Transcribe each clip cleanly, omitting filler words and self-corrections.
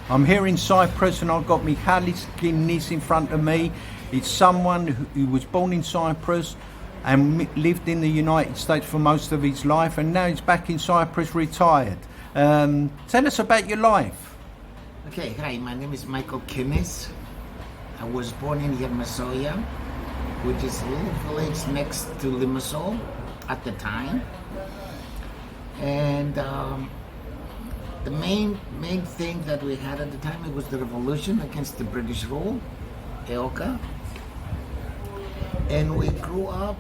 I'm here in Cyprus, and I've got Michael Kinnis in front of me. It's someone who was born in Cyprus and lived in the United States for most of his life, and now he's back in Cyprus, retired. Tell us about your life. Okay, hi, my name is Michael Kinnis. I was born in Yermasoia, which is a little village next to Limassol at the time. And the main thing that we had at the time, it was the revolution against the British rule, EOKA. And we grew up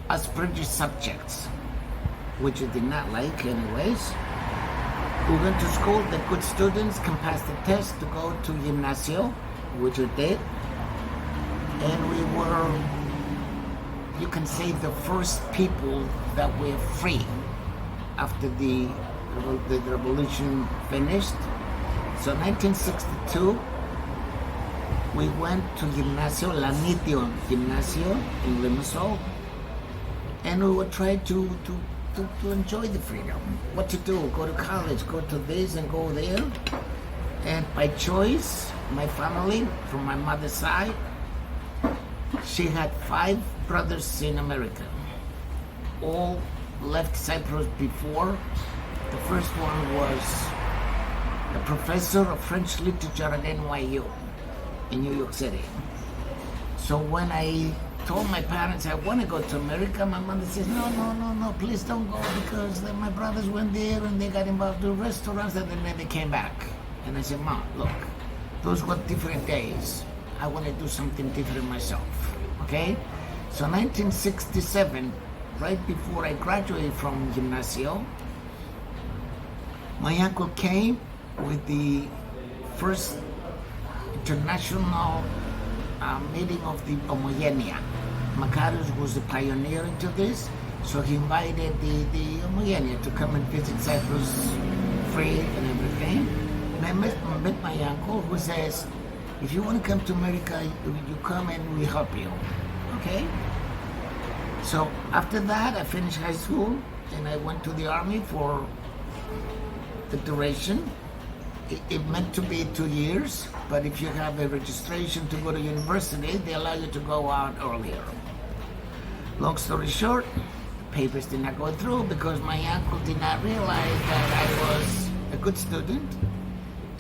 as British subjects, which we did not like anyways. We went to school, the good students can pass the test to go to gymnasio, which we did. And we were, you can say, the first people that were free after the revolution finished. So 1962, we went to gymnasio, Lanitio Gymnasio in Limassol, and we would try to enjoy the freedom. What to do, go to college, go to this and go there. And by choice, my family, from my mother's side, she had 5 brothers in America. All left Cyprus before. The first one was a professor of French literature at NYU in New York City. So when I told my parents I want to go to America, my mother says, no, please don't go, because my brothers went there and they got involved in restaurants and then they came back. And I said, Mom, look, those were different days. I want to do something different myself, okay? So 1967, right before I graduated from Gymnasio, my uncle came with the first international meeting of the Homogeneia. Makarios was the pioneer into this, so he invited the Homogeneia to come and visit Cyprus free and everything. And I met my uncle, who says, if you want to come to America, you come and we help you, okay? So after that, I finished high school and I went to the army for the duration. It meant to be 2 years, but if you have a registration to go to university, they allow you to go out earlier. Long story short, papers did not go through because my uncle did not realize that I was a good student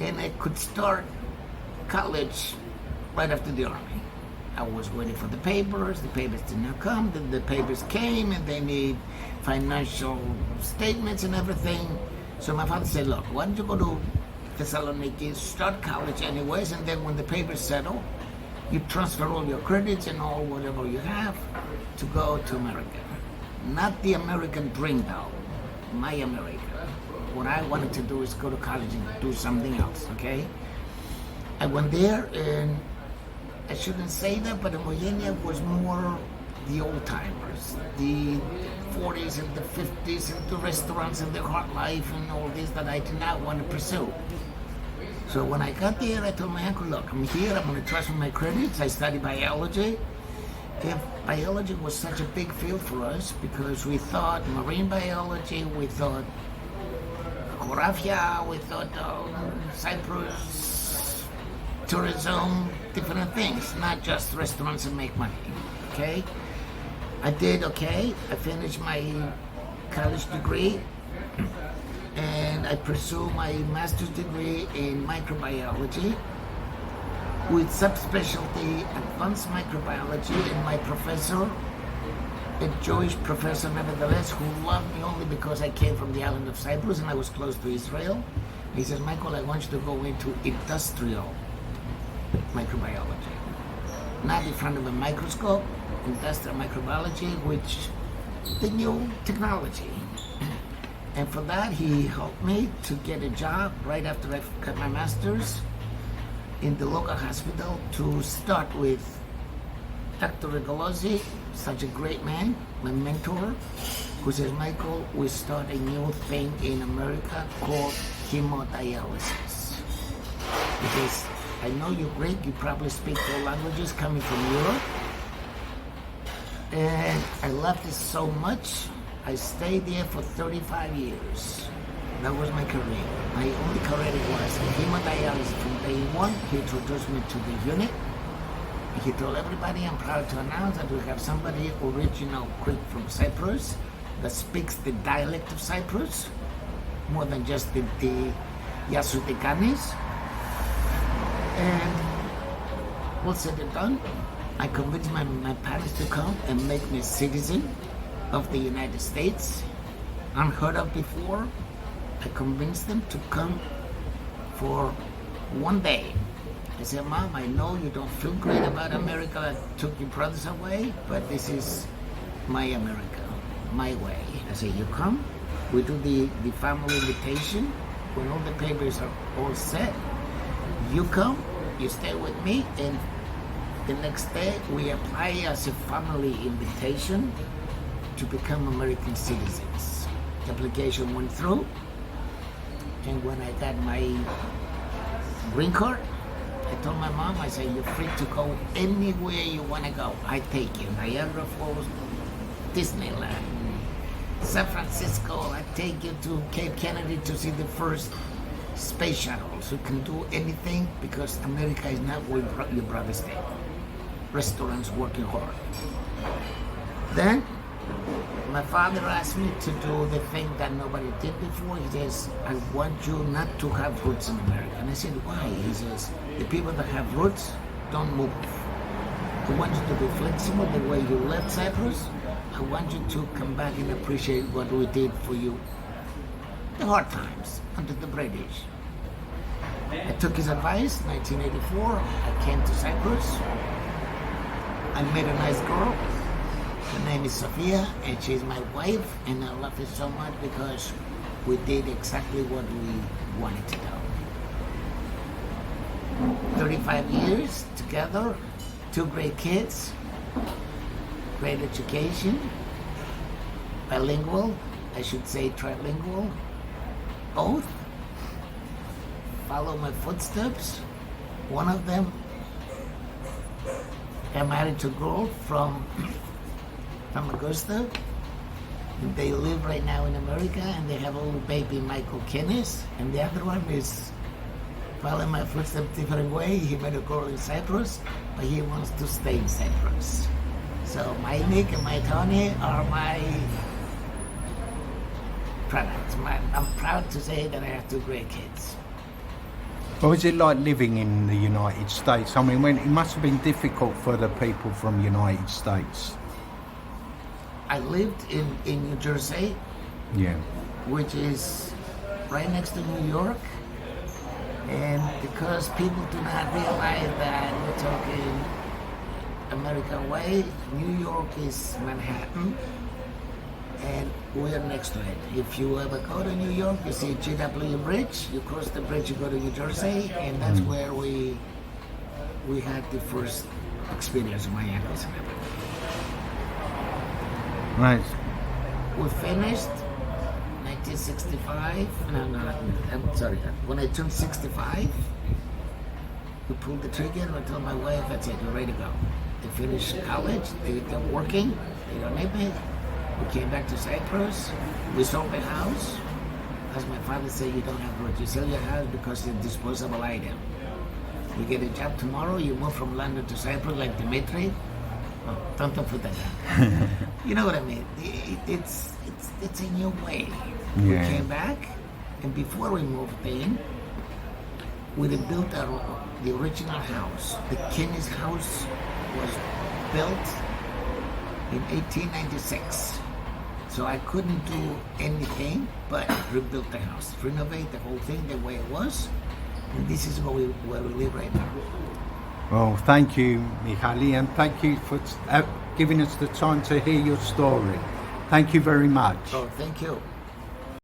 and I could start college right after the army. I was waiting for the papers did not come, then the papers came and they need financial statements and everything. So my father said, look, why don't you go to Thessaloniki, start college anyways, and then when the papers settle, you transfer all your credits and all whatever you have to go to America. Not the American dream though, my America. What I wanted to do is go to college and do something else, okay? I went there, and I shouldn't say that, but Homogeneia was more the old timers, the 40s and the 50s, and the restaurants and the hard life and all this that I did not want to pursue. So when I got there, I told my uncle, look, I'm here, I'm going to transfer my credits. I studied biology. And biology was such a big field for us because we thought marine biology, we thought Corafia, we thought Cyprus, tourism, different things, not just restaurants and make money, okay? I did okay. I finished my college degree and I pursued my master's degree in microbiology with subspecialty advanced microbiology, and my professor, a Jewish professor nevertheless, who loved me only because I came from the island of Cyprus and I was close to Israel. He says, Michael, I want you to go into industrial microbiology, not in front of a microscope, industrial microbiology, which the new technology. And for that, he helped me to get a job right after I got my master's in the local hospital to start with Dr. Rigolosi, such a great man, my mentor, who says, Michael, we start a new thing in America called hemodialysis. Because I know you're Greek, you probably speak 4 languages coming from Europe. And I loved it so much, I stayed there for 35 years. That was my career. My only career was hemodialysis from day one. He introduced me to the unit. He told everybody, I'm proud to announce that we have somebody original Greek from Cyprus that speaks the dialect of Cyprus, more than just the US Kinnis. And all said and done, I convinced my parents to come and make me a citizen of the United States. Unheard of before. I convinced them to come for one day. I said, Mom, I know you don't feel great about America. I took your brothers away, but this is my America, my way. I said, you come, we do the family invitation. When all the papers are all set, you come, you stay with me, and the next day we apply as a family invitation to become American citizens. The application went through, and when I got my green card, I told my mom, I said, you're free to go anywhere you want to go. I take you. Niagara Falls, Disneyland, San Francisco. I take you to Cape Kennedy to see the first space shuttle. So you can do anything because America is not where your brothers stay. Restaurants working hard. Then my father asked me to do the thing that nobody did before. He says, I want you not to have roots in America. And I said, why? He says, the people that have roots don't move. I want you to be flexible the way you left Cyprus. I want you to come back and appreciate what we did for you. The hard times under the British. I took his advice, 1984. I came to Cyprus. I met a nice girl. Her name is Sophia, and she's my wife, and I love her so much because we did exactly what we wanted to do. 35 years together, 2 great kids, great education, bilingual, I should say trilingual, both follow my footsteps. One of them got married to a girl from Augusta. And they live right now in America, and they have a little baby, Michael Kinnis. And the other one is following my footsteps different way. He met a girl in Cyprus, but he wants to stay in Cyprus. So my Nick and my Tony are my products. I'm proud to say that I have 2 great kids. What was it like living in the United States? I mean, it must have been difficult for the people from the United States. I lived in New Jersey, Yeah. which is right next to New York. And because people do not realize that we're talking American way, New York is Manhattan, and we are next to it. If you ever go to New York, you see GW Bridge, you cross the bridge, you go to New Jersey, and that's where we had the first experience of my uncles and everything. Right. We finished 1965. I'm sorry. When I turned 65, we pulled the trigger and I told my wife, that's it, we're ready to go. They finished college, they're working, they don't need me. We came back to Cyprus, we sold the house. As my father said, you don't have roots. You sell your house because it's a disposable item. You get a job tomorrow, you move from London to Cyprus like Dimitri. Oh, don't put that down. You know what I mean? It's a new way. Yeah. We came back, and before we moved in, we built the original house. The Kinnis house was built in 1896. So I couldn't do anything but rebuild the house, renovate the whole thing the way it was, and this is where we live right now. Well, thank you, Michali, and thank you for giving us the time to hear your story. Thank you very much. Oh, thank you.